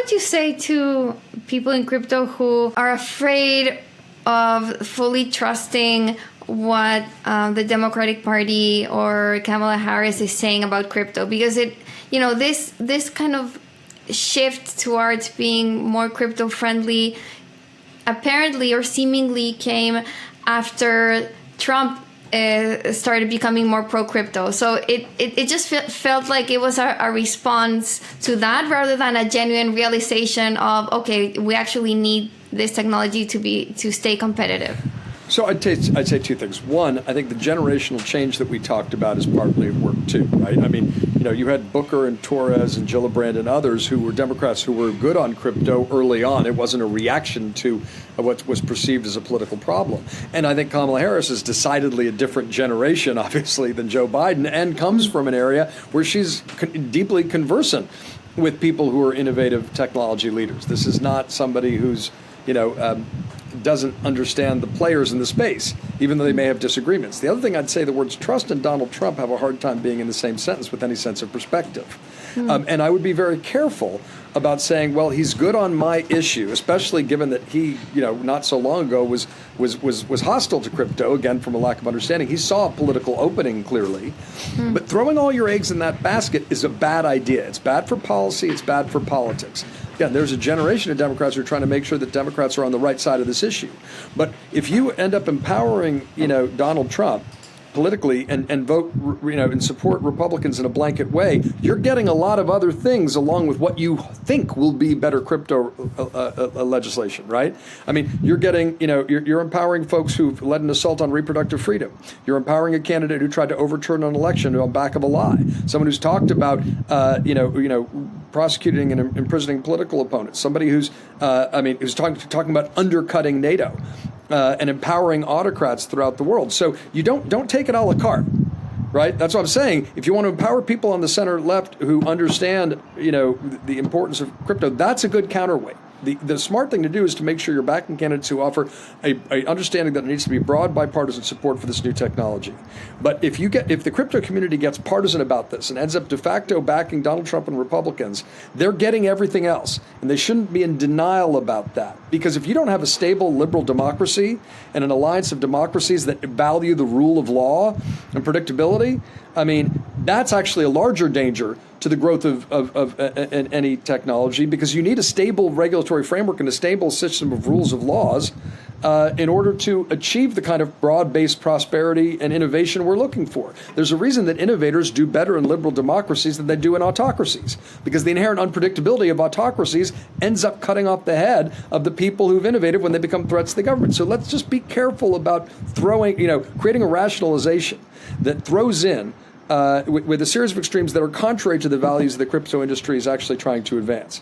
would you say to people in crypto who are afraid of fully trusting what the Democratic Party or Kamala Harris is saying about crypto? Because this kind of shift towards being more crypto friendly apparently or seemingly came after Trump started becoming more pro-crypto. So it just felt like it was a response to that rather than a genuine realization of, okay, we actually need this technology to stay competitive. So I'd say two things. One, I think the generational change that we talked about is partly at work too, right? I mean, you had Booker and Torres and Gillibrand and others who were Democrats who were good on crypto early on. It wasn't a reaction to what was perceived as a political problem. And I think Kamala Harris is decidedly a different generation, obviously, than Joe Biden, and comes from an area where she's deeply conversant with people who are innovative technology leaders. This is not somebody who's, doesn't understand the players in the space, even though they may have disagreements. The other thing I'd say, the words trust and Donald Trump have a hard time being in the same sentence with any sense of perspective. And I would be very careful about saying, well, he's good on my issue, especially given that he, not so long ago was hostile to crypto, again, from a lack of understanding. He saw a political opening, clearly. But throwing all your eggs in that basket is a bad idea. It's bad for policy. It's bad for politics. Again, there's a generation of Democrats who are trying to make sure that Democrats are on the right side of this issue. But if you end up empowering, Donald Trump politically and vote, and support Republicans in a blanket way, you're getting a lot of other things along with what you think will be better crypto legislation, right? I mean, you're getting, you're empowering folks who've led an assault on reproductive freedom. You're empowering a candidate who tried to overturn an election on the back of a lie. Someone who's talked about, prosecuting and imprisoning political opponents. Somebody who's, who's talking about undercutting NATO. And empowering autocrats throughout the world. So you don't take it a la carte, right? That's what I'm saying. If you want to empower people on the center left who understand, the importance of crypto, that's a good counterweight. The smart thing to do is to make sure you're backing candidates who offer a understanding that it needs to be broad bipartisan support for this new technology. But if the crypto community gets partisan about this and ends up de facto backing Donald Trump and Republicans, they're getting everything else. And they shouldn't be in denial about that. Because if you don't have a stable liberal democracy and an alliance of democracies that value the rule of law and predictability, that's actually a larger danger to the growth of any technology, because you need a stable regulatory framework and a stable system of rules of laws in order to achieve the kind of broad-based prosperity and innovation we're looking for. There's a reason that innovators do better in liberal democracies than they do in autocracies, because the inherent unpredictability of autocracies ends up cutting off the head of the people who've innovated when they become threats to the government. So let's just be careful about creating a rationalization that throws in with a series of extremes that are contrary to the values the crypto industry is actually trying to advance.